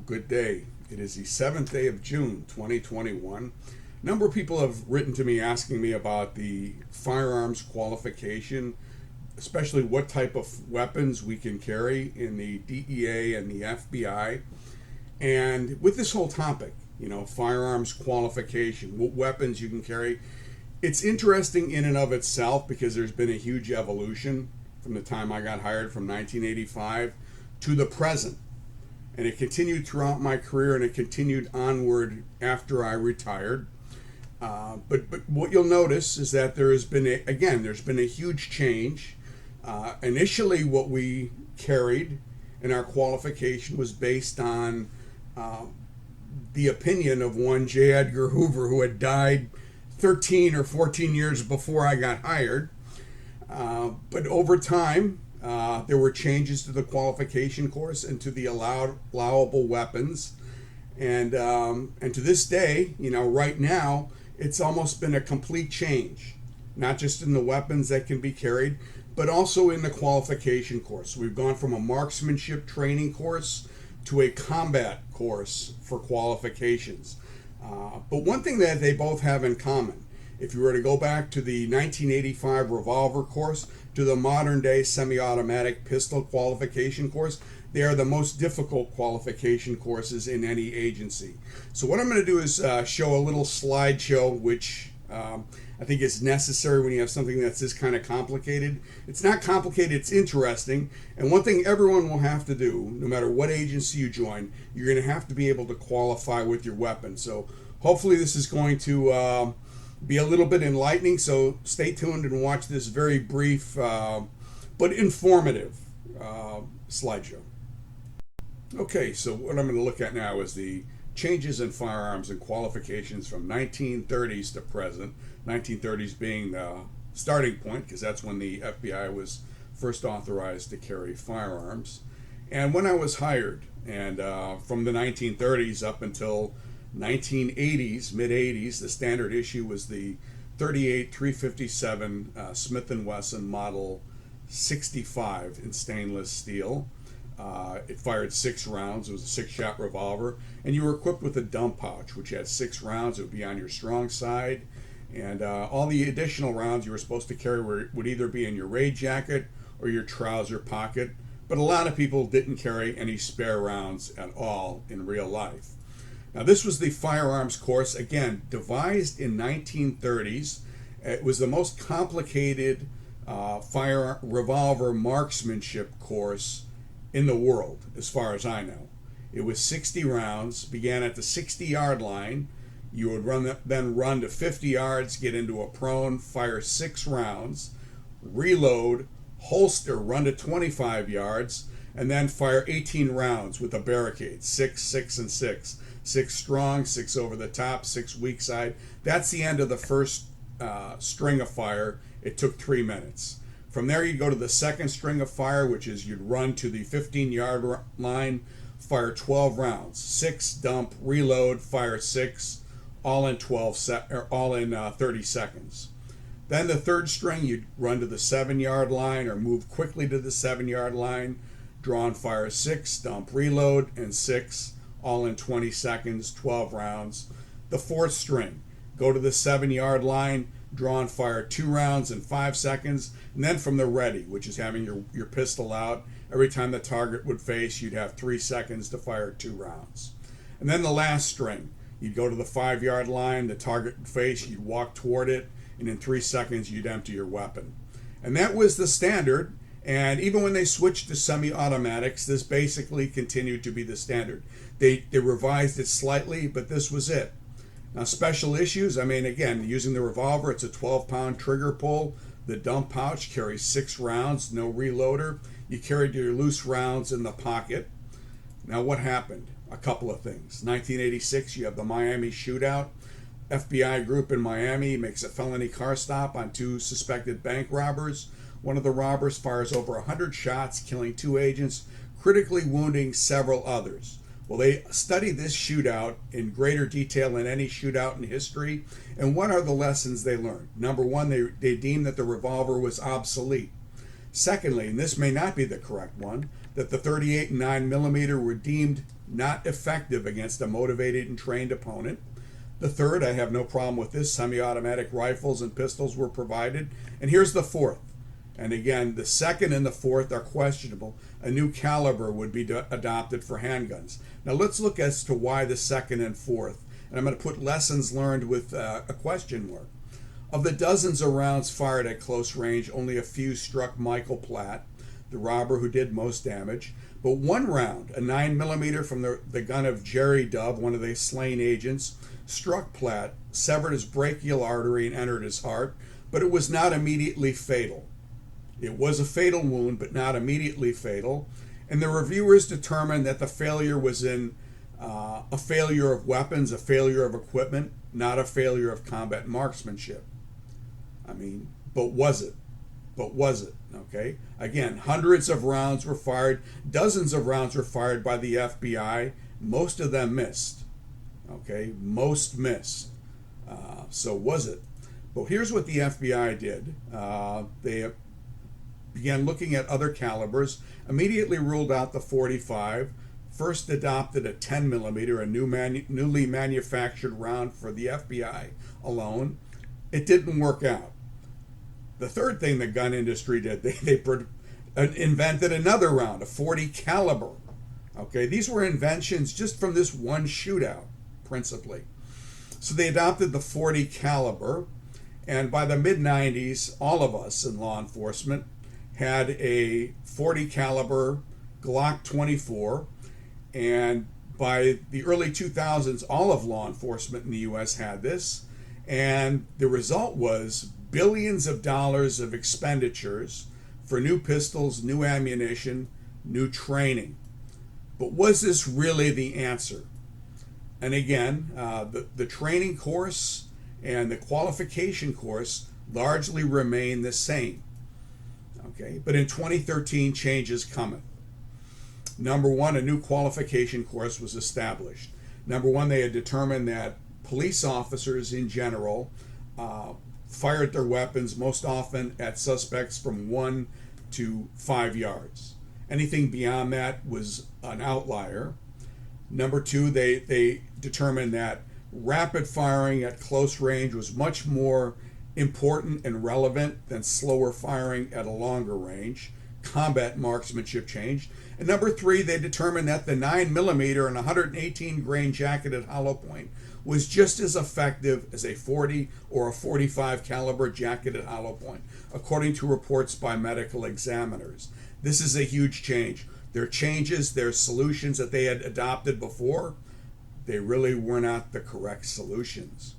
good day. It is the 7th day of June 2021. A number of people have written to me asking me about the firearms qualification, especially what type of weapons we can carry in the DEA and the FBI. And with this whole topic, firearms qualification, what weapons you can carry, it's interesting in and of itself because there's been a huge evolution from the time I got hired from 1985 to the present. And it continued throughout my career, and it continued onward after I retired. But what you'll notice is that there's been a huge change. Initially, what we carried in our qualification was based on the opinion of one J. Edgar Hoover, who had died 13 or 14 years before I got hired. But over time, there were changes to the qualification course and to the allowable weapons. And to this day, right now, it's almost been a complete change, not just in the weapons that can be carried, but also in the qualification course. We've gone from a marksmanship training course to a combat course for qualifications. But one thing that they both have in common, if you were to go back to the 1985 revolver course to the modern day semi-automatic pistol qualification course, they are the most difficult qualification courses in any agency. So what I'm going to do is show a little slideshow, which I think is necessary when you have something that's this kind of complicated. It's not complicated, it's interesting. And one thing everyone will have to do, no matter what agency you join, you're going to have to be able to qualify with your weapon. So hopefully this is going to be a little bit enlightening, so stay tuned and watch this very brief but informative slideshow. Okay, so what I'm going to look at now is the changes in firearms and qualifications from 1930s to present. 1930s being the starting point, because that's when the FBI was first authorized to carry firearms. And when I was hired, and from the 1930s up until 1980s, mid-80s, the standard issue was the 38 357 Smith & Wesson Model 65 in stainless steel. It fired 6 rounds. It was a 6-shot revolver, and you were equipped with a dump pouch, which had 6 rounds. It would be on your strong side, and all the additional rounds you were supposed to carry would either be in your raid jacket or your trouser pocket. But a lot of people didn't carry any spare rounds at all in real life. Now, this was the firearms course, again, devised in 1930s. It was the most complicated revolver marksmanship course in the world, as far as I know. It was 60 rounds, began at the 60-yard line. You would then run to 50 yards, get into a prone, fire 6 rounds, reload, holster, run to 25 yards, and then fire 18 rounds with a barricade, 6, 6, and 6. 6 strong, 6 over the top, 6 weak side. That's the end of the first string of fire. It took 3 minutes. From there, you'd go to the second string of fire, which is you'd run to the 15-yard line, fire 12 rounds, 6 dump, reload, fire 6, all in 30 seconds. Then the third string, you'd run to the 7-yard line or move quickly to the 7-yard line, draw and fire 6, dump, reload, and 6, all in 20 seconds, 12 rounds. The fourth string, go to the 7-yard line, draw and fire 2 rounds in 5 seconds, and then from the ready, which is having your pistol out, every time the target would face, you'd have 3 seconds to fire 2 rounds. And then the last string, you'd go to the 5-yard line, the target would face, you'd walk toward it, and in 3 seconds, you'd empty your weapon. And that was the standard, and even when they switched to semi-automatics, this basically continued to be the standard. They revised it slightly, but this was it. Now, special issues, again, using the revolver, it's a 12-pound trigger pull. The dump pouch carries 6 rounds, no reloader. You carried your loose rounds in the pocket. Now, what happened? A couple of things. 1986, you have the Miami shootout. FBI group in Miami makes a felony car stop on 2 suspected bank robbers. One of the robbers fires over 100 shots, killing 2 agents, critically wounding several others. Well, they studied this shootout in greater detail than any shootout in history. And what are the lessons they learned? Number one, they deemed that the revolver was obsolete. Secondly, and this may not be the correct one, that the 38 and 9mm were deemed not effective against a motivated and trained opponent. The third, I have no problem with this, semi-automatic rifles and pistols were provided. And here's the fourth. And again, the second and the fourth are questionable. A new caliber would be adopted for handguns. Now let's look as to why the second and fourth. And I'm going to put lessons learned with a question mark. Of the dozens of rounds fired at close range, only a few struck Michael Platt, the robber who did most damage. But one round, a 9mm from the gun of Jerry Dubb, one of the slain agents, struck Platt, severed his brachial artery and entered his heart, but it was not immediately fatal. It was a fatal wound, but not immediately fatal. And the reviewers determined that the failure was in a failure of weapons, a failure of equipment, not a failure of combat marksmanship. I mean, but was it? But was it? Okay. Again, hundreds of rounds were fired, dozens of rounds were fired by the FBI. Most of them missed. Okay, most missed. So was it? Well, here's what the FBI did. They began looking at other calibers, immediately ruled out the .45, first adopted a 10mm, a newly manufactured round for the FBI alone. It didn't work out. The third thing the gun industry did, they invented another round, a .40 caliber. Okay, these were inventions just from this one shootout, principally. So they adopted the .40 caliber, and by the mid-90s, all of us in law enforcement had a .40 caliber Glock 24, and by the early 2000s, all of law enforcement in the U.S. had this, and the result was billions of dollars of expenditures for new pistols, new ammunition, new training. But was this really the answer? And again, the training course and the qualification course largely remain the same. Okay, but in 2013, changes cometh. Number one, a new qualification course was established. Number one, they had determined that police officers in general fired their weapons most often at suspects from 1 to 5 yards. Anything beyond that was an outlier. Number two, they determined that rapid firing at close range was much more important and relevant than slower firing at a longer range. Combat marksmanship changed. And number three, they determined that the 9mm and 118 grain jacketed hollow point was just as effective as a .40 or a .45 caliber jacketed hollow point, according to reports by medical examiners. This is a huge change. Their changes, their solutions that they had adopted before, they really were not the correct solutions.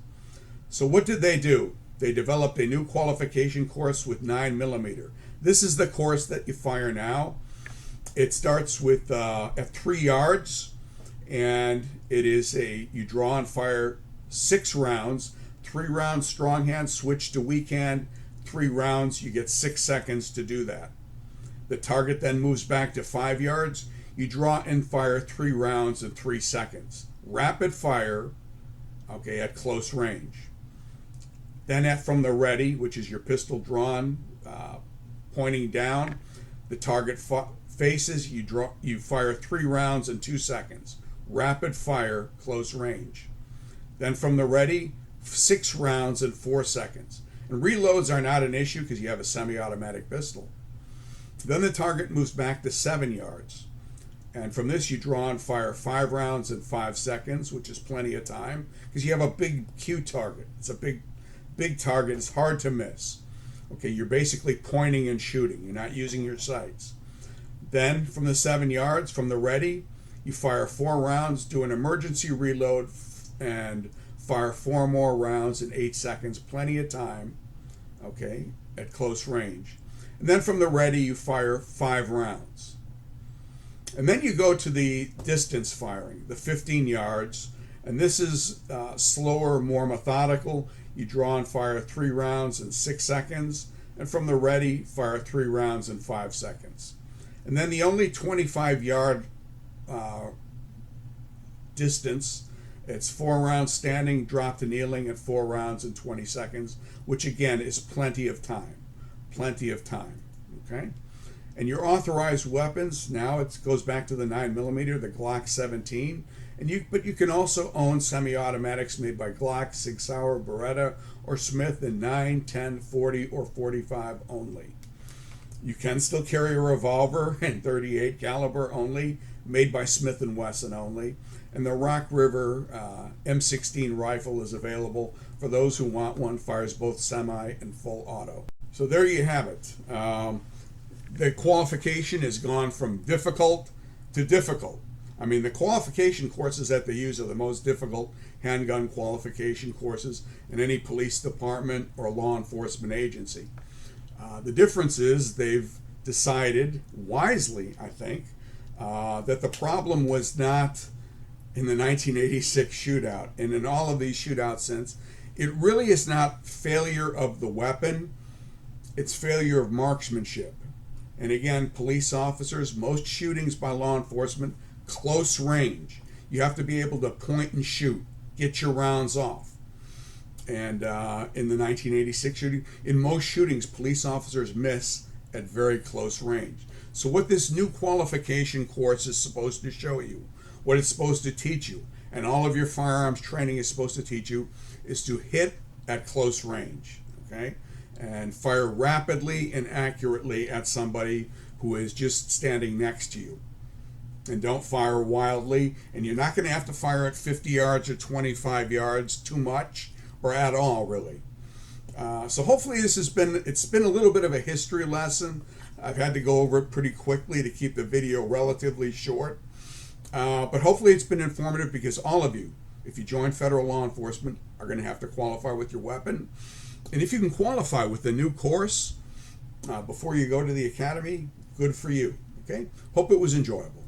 So what did they do? They developed a new qualification course with 9mm. This is the course that you fire now. It starts with at 3 yards, and it is you draw and fire 6 rounds. 3 rounds strong hand, switch to weak hand. 3 rounds, you get 6 seconds to do that. The target then moves back to 5 yards. You draw and fire 3 rounds in 3 seconds. Rapid fire, okay, at close range. Then from the ready, which is your pistol drawn, pointing down, the target faces, you fire 3 rounds in 2 seconds. Rapid fire, close range. Then from the ready, 6 rounds in 4 seconds. And reloads are not an issue because you have a semi-automatic pistol. Then the target moves back to 7 yards. And from this, you draw and fire 5 rounds in 5 seconds, which is plenty of time because you have a big cue target. It's a big target. It's hard to miss. Okay, you're basically pointing and shooting. You're not using your sights. Then from the 7 yards, from the ready, you fire 4 rounds, do an emergency reload, and fire 4 more rounds in 8 seconds. Plenty of time, okay, at close range. And then from the ready, you fire 5 rounds. And then you go to the distance firing, the 15 yards. And this is slower, more methodical. You draw and fire 3 rounds in 6 seconds. And from the ready, fire 3 rounds in 5 seconds. And then the only 25-yard distance, it's 4 rounds standing, drop to kneeling at 4 rounds in 20 seconds, which again is plenty of time. Plenty of time. Okay? And your authorized weapons, now it goes back to the 9mm, the Glock 17. But you can also own semi-automatics made by Glock, Sig Sauer, Beretta, or Smith in 9, 10, 40, or 45 only. You can still carry a revolver in 38 caliber only, made by Smith & Wesson only. And the Rock River M16 rifle is available for those who want one, fires both semi and full auto. So there you have it. The qualification has gone from difficult to difficult. I mean, the qualification courses that they use are the most difficult handgun qualification courses in any police department or law enforcement agency. The difference is they've decided, wisely, I think, that the problem was not in the 1986 shootout, and in all of these shootouts since, it really is not failure of the weapon, it's failure of marksmanship. And again, police officers, most shootings by law enforcement, close range. You have to be able to point and shoot, get your rounds off. And in the 1986 shooting, in most shootings, police officers miss at very close range. So what this new qualification course is supposed to show you, what it's supposed to teach you, and all of your firearms training is supposed to teach you, is to hit at close range, okay? And fire rapidly and accurately at somebody who is just standing next to you. And don't fire wildly, and you're not going to have to fire at 50 yards or 25 yards too much, or at all, really. So hopefully it's been a little bit of a history lesson. I've had to go over it pretty quickly to keep the video relatively short. But hopefully it's been informative, because all of you, if you join federal law enforcement, are going to have to qualify with your weapon. And if you can qualify with the new course before you go to the academy, good for you. Okay? Hope it was enjoyable.